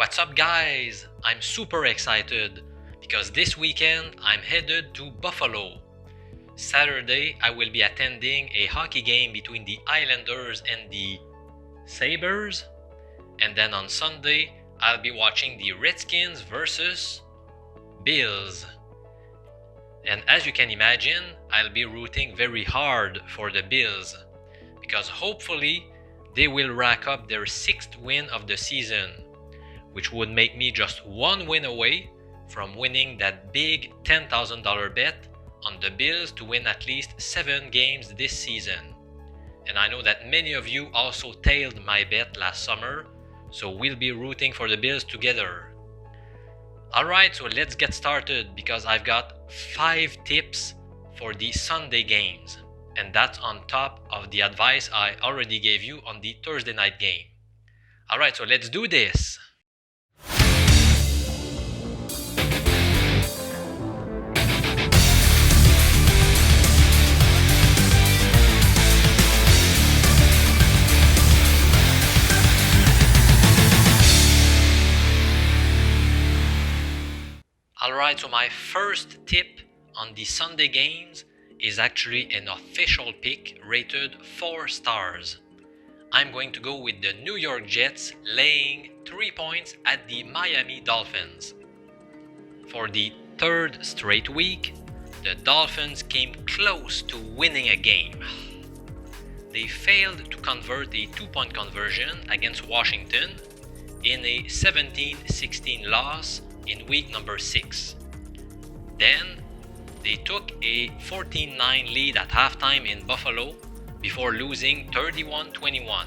What's up, guys? I'm super excited because this weekend I'm headed to Buffalo. Saturday, I will be attending a hockey game between the Islanders and the Sabres. And then on Sunday, I'll be watching the Redskins versus Bills. And as you can imagine, I'll be rooting very hard for the Bills because hopefully they will rack up their 6th win of the season, which would make me just one win away from winning that big $10,000 bet on the Bills to win at least 7 games this season. And I know that many of you also tailed my bet last summer, so we'll be rooting for the Bills together. Alright, so let's get started because I've got 5 tips for the Sunday games, and that's on top of the advice I already gave you on the Thursday night game. Alright, so let's do this! Alright, so my first tip on the Sunday games is actually an official pick rated 4 stars. I'm going to go with the New York Jets laying 3 points at the Miami Dolphins. For the 3rd straight week, the Dolphins came close to winning a game. They failed to convert a 2-point conversion against Washington in a 17-16 loss in week number 6. Then, they took a 14-9 lead at halftime in Buffalo before losing 31-21.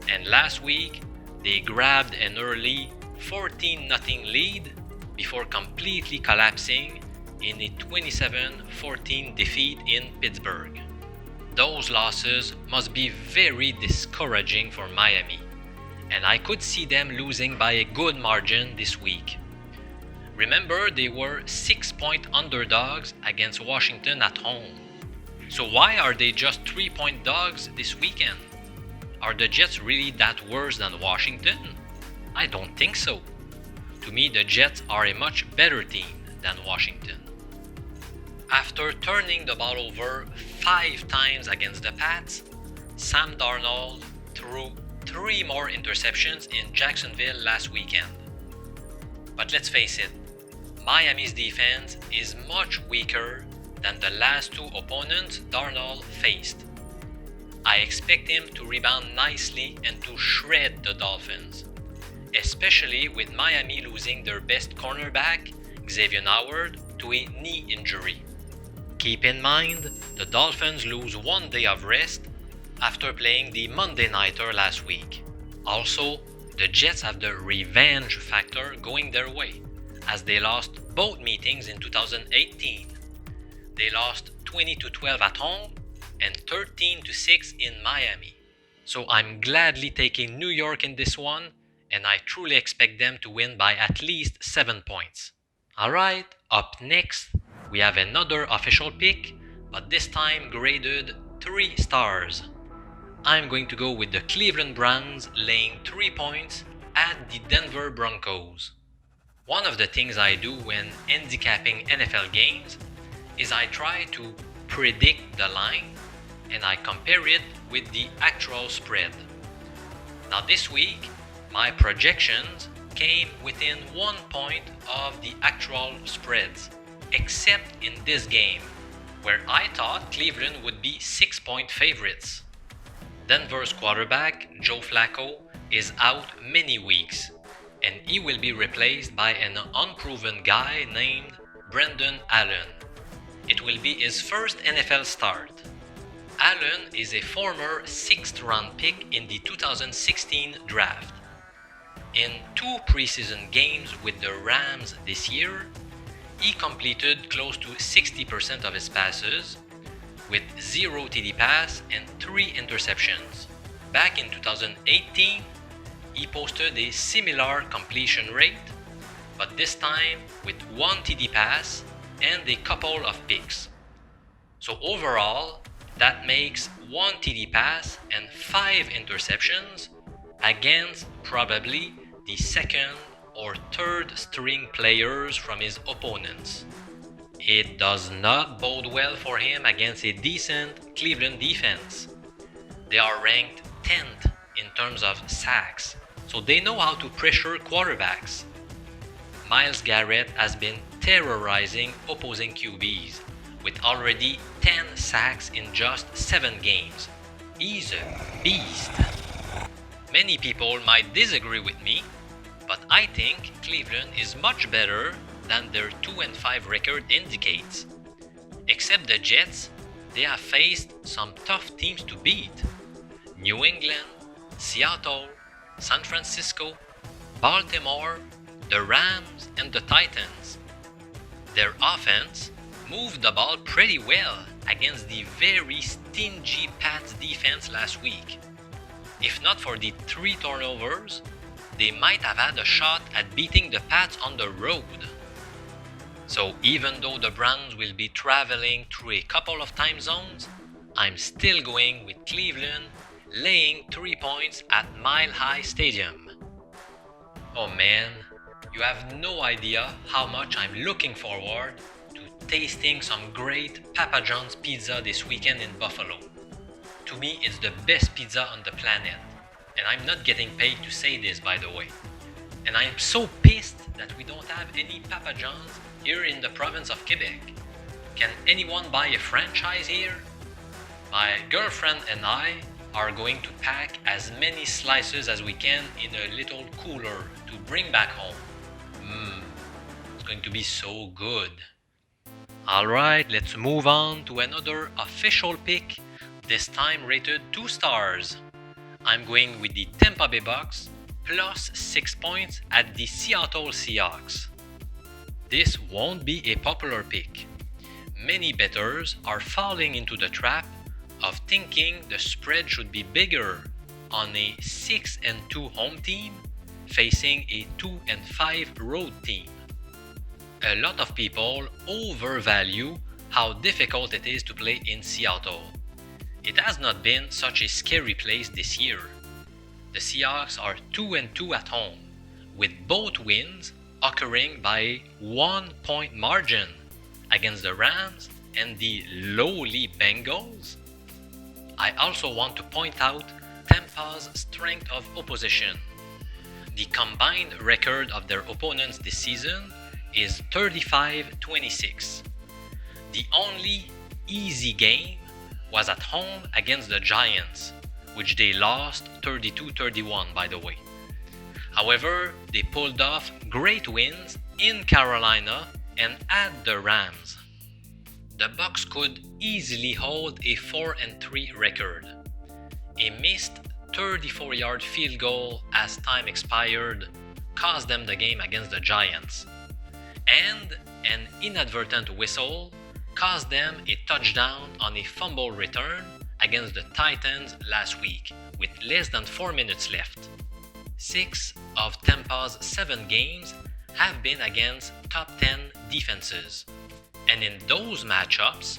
And last week, they grabbed an early 14-0 lead before completely collapsing in a 27-14 defeat in Pittsburgh. Those losses must be very discouraging for Miami, and I could see them losing by a good margin this week. Remember, they were 6-point underdogs against Washington at home. So why are they just 3-point dogs this weekend? Are the Jets really that worse than Washington? I don't think so. To me, the Jets are a much better team than Washington. After turning the ball over 5 times against the Pats, Sam Darnold threw 3 more interceptions in Jacksonville last weekend. But let's face it, Miami's defense is much weaker than the last 2 opponents Darnold faced. I expect him to rebound nicely and to shred the Dolphins, especially with Miami losing their best cornerback, Xavier Howard, to a knee injury. Keep in mind, the Dolphins lose 1 day of rest after playing the Monday Nighter last week. Also, the Jets have the revenge factor going their way, as they lost both meetings in 2018. They lost 20-12 at home and 13-6 in Miami. So I'm gladly taking New York in this one, and I truly expect them to win by at least 7 points. Alright, up next, we have another official pick, but this time graded 3 stars. I'm going to go with the Cleveland Browns laying 3 points at the Denver Broncos. One of the things I do when handicapping NFL games is I try to predict the line and I compare it with the actual spread. Now this week, my projections came within 1 point of the actual spreads, except in this game, where I thought Cleveland would be 6-point favorites. Denver's quarterback, Joe Flacco, is out many weeks, and he will be replaced by an unproven guy named Brendan Allen. It will be his first NFL start. Allen is a former 6th round pick in the 2016 draft. In 2 preseason games with the Rams this year, he completed close to 60% of his passes, with 0 TD pass and 3 interceptions. Back in 2018, he posted a similar completion rate, but this time with 1 TD pass and a couple of picks. So overall, that makes 1 TD pass and 5 interceptions against probably the second or third string players from his opponents. It does not bode well for him against a decent Cleveland defense. They are ranked 10th in terms of sacks, so they know how to pressure quarterbacks. Myles Garrett has been terrorizing opposing QBs with already 10 sacks in just 7 games. He's a beast. Many people might disagree with me, but I think Cleveland is much better than their 2-5 record indicates. Except the Jets, they have faced some tough teams to beat. New England, Seattle, San Francisco, Baltimore, the Rams, and the Titans. Their offense moved the ball pretty well against the very stingy Pats defense last week. If not for the 3 turnovers, they might have had a shot at beating the Pats on the road. So even though the Browns will be traveling through a couple of time zones, I'm still going with Cleveland laying 3 points at Mile High Stadium. Oh man, you have no idea how much I'm looking forward to tasting some great Papa John's pizza this weekend in Buffalo. To me, it's the best pizza on the planet, and I'm not getting paid to say this, by the way. And I'm so pissed that we don't have any Papa John's here in the province of Quebec. Can anyone buy a franchise here? My girlfriend and I are going to pack as many slices as we can in a little cooler to bring back home. It's going to be so good. Alright, let's move on to another official pick, this time rated 2 stars. I'm going with the Tampa Bay Bucs plus 6 points at the Seattle Seahawks. This won't be a popular pick. Many bettors are falling into the trap of thinking the spread should be bigger on a 6-2 home team facing a 2-5 road team. A lot of people overvalue how difficult it is to play in Seattle. It has not been such a scary place this year. The Seahawks are 2-2 at home, with both wins occurring by a 1-point margin against the Rams and the lowly Bengals. I also want to point out Tampa's strength of opposition. The combined record of their opponents this season is 35-26. The only easy game was at home against the Giants, which they lost 32-31, by the way. However, they pulled off great wins in Carolina and at the Rams. The Bucs could easily hold a 4-3 record. A missed 34-yard field goal as time expired cost them the game against the Giants. And an inadvertent whistle cost them a touchdown on a fumble return against the Titans last week with less than 4 minutes left. 6 of Tampa's 7 games have been against top 10 defenses. And in those matchups,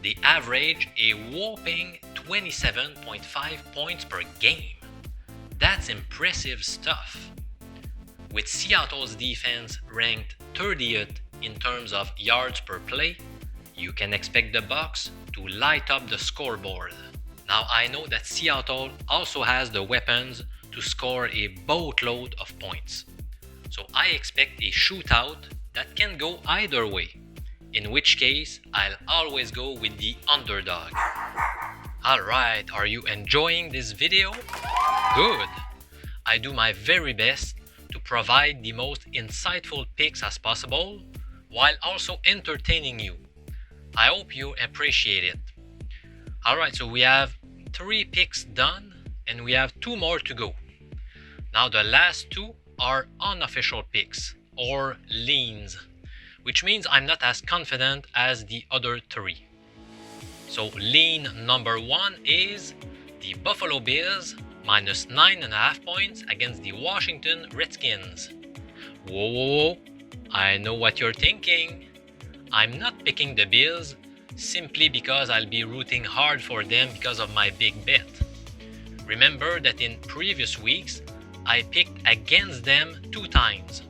they average a whopping 27.5 points per game. That's impressive stuff. With Seattle's defense ranked 30th in terms of yards per play, you can expect the Bucs to light up the scoreboard. Now I know that Seattle also has the weapons to score a boatload of points. So I expect a shootout that can go either way. In which case, I'll always go with the underdog. Alright, are you enjoying this video? Good! I do my very best to provide the most insightful picks as possible, while also entertaining you. I hope you appreciate it. Alright, so we have 3 picks done, and we have 2 more to go. Now the last 2 are unofficial picks, or leans, which means I'm not as confident as the other 3. So lean number 1 is the Buffalo Bills minus 9.5 points against the Washington Redskins. Whoa, I know what you're thinking. I'm not picking the Bills simply because I'll be rooting hard for them because of my big bet. Remember that in previous weeks, I picked against them 2 times.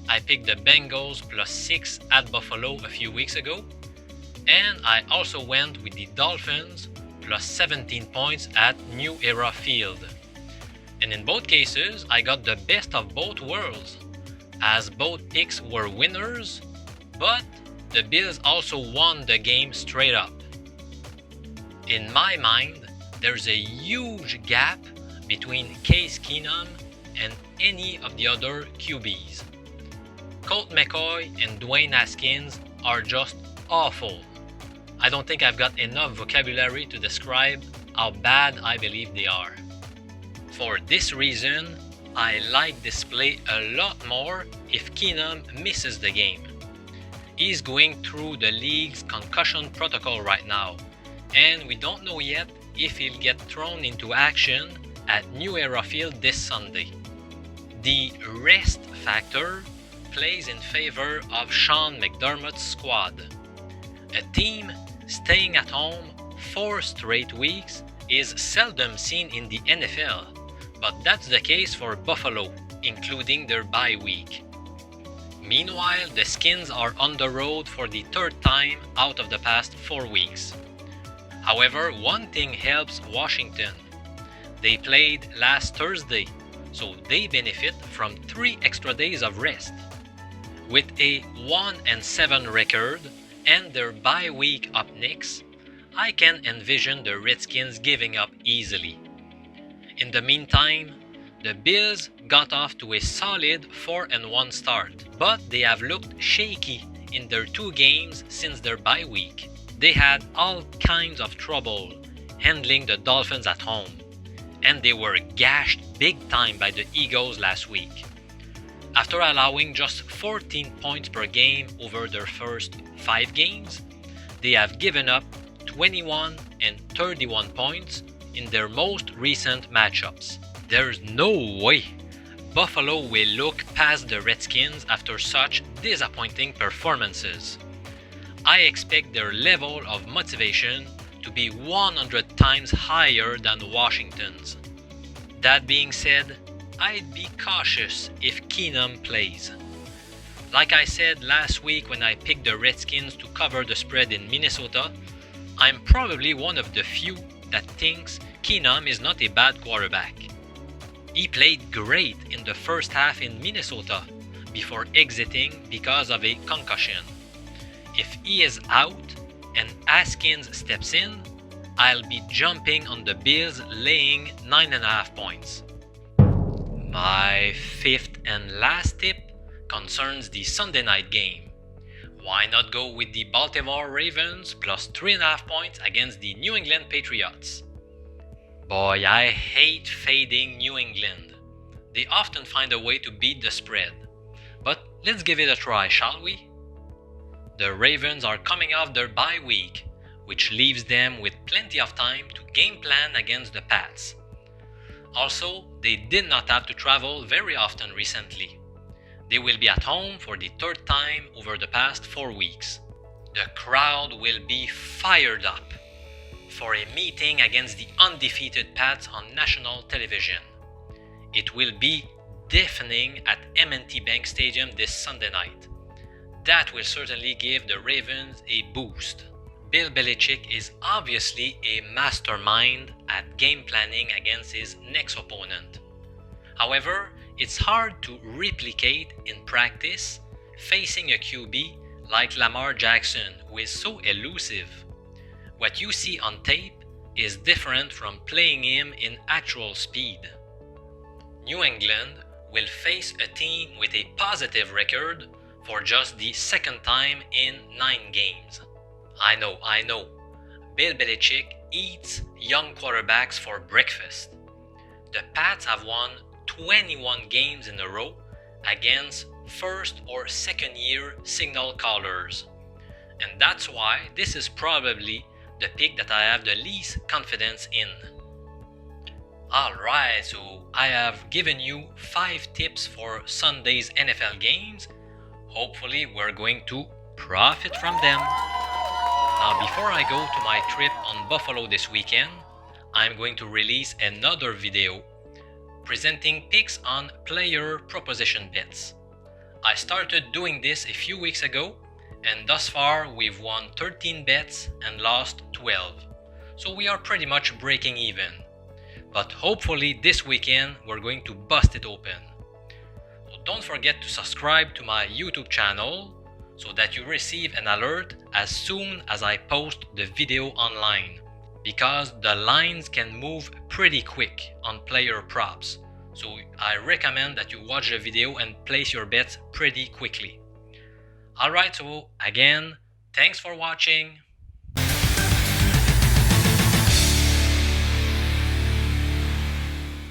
I picked the Bengals +6 at Buffalo a few weeks ago, and I also went with the Dolphins +17 points at New Era Field. And in both cases, I got the best of both worlds, as both picks were winners, but the Bills also won the game straight up. In my mind, there's a huge gap between Case Keenum and any of the other QBs. Colt McCoy and Dwayne Haskins are just awful. I don't think I've got enough vocabulary to describe how bad I believe they are. For this reason, I like this play a lot more if Keenum misses the game. He's going through the league's concussion protocol right now, and we don't know yet if he'll get thrown into action at New Era Field this Sunday. The rest factor plays in favor of Sean McDermott's squad. A team staying at home 4 straight weeks is seldom seen in the NFL, but that's the case for Buffalo, including their bye week. Meanwhile, the Skins are on the road for the 3rd time out of the past 4 weeks. However, one thing helps Washington. They played last Thursday, so they benefit from 3 extra days of rest. With a 1-7 record and their bye week up next, I can envision the Redskins giving up easily. In the meantime, the Bills got off to a solid 4-1 start, but they have looked shaky in their 2 games since their bye week. They had all kinds of trouble handling the Dolphins at home, and they were gashed big time by the Eagles last week. After allowing just 14 points per game over their first 5 games, they have given up 21 and 31 points in their most recent matchups. There's no way Buffalo will look past the Redskins after such disappointing performances. I expect their level of motivation to be 100 times higher than Washington's. That being said, I'd be cautious if Keenum plays. Like I said last week when I picked the Redskins to cover the spread in Minnesota, I'm probably one of the few that thinks Keenum is not a bad quarterback. He played great in the first half in Minnesota before exiting because of a concussion. If he is out and Haskins steps in, I'll be jumping on the Bills laying 9.5 points. My 5th and last tip concerns the Sunday night game. Why not go with the Baltimore Ravens plus 3.5 points against the New England Patriots? Boy, I hate fading New England. They often find a way to beat the spread. But let's give it a try, shall we? The Ravens are coming off their bye week, which leaves them with plenty of time to game plan against the Pats. Also, they did not have to travel very often recently. They will be at home for the 3rd time over the past 4 weeks. The crowd will be fired up for a meeting against the undefeated Pats on national television. It will be deafening at M&T Bank Stadium this Sunday night. That will certainly give the Ravens a boost. Bill Belichick is obviously a mastermind at game planning against his next opponent. However, it's hard to replicate in practice facing a QB like Lamar Jackson, who is so elusive. What you see on tape is different from playing him in actual speed. New England will face a team with a positive record for just the 2nd time in 9 games. I know. Bill Belichick eats young quarterbacks for breakfast. The Pats have won 21 games in a row against 1st or 2nd year signal callers. And that's why this is probably the pick that I have the least confidence in. Alright, so I have given you 5 tips for Sunday's NFL games. Hopefully we're going to profit from them. Now, before I go to my trip on Buffalo this weekend, I'm going to release another video presenting picks on player proposition bets. I started doing this a few weeks ago, and thus far we've won 13 bets and lost 12. So we are pretty much breaking even. But hopefully this weekend we're going to bust it open. So don't forget to subscribe to my YouTube channel so that you receive an alert as soon as I post the video online, because the lines can move pretty quick on player props. So I recommend that you watch the video and place your bets pretty quickly. Alright, so again, thanks for watching.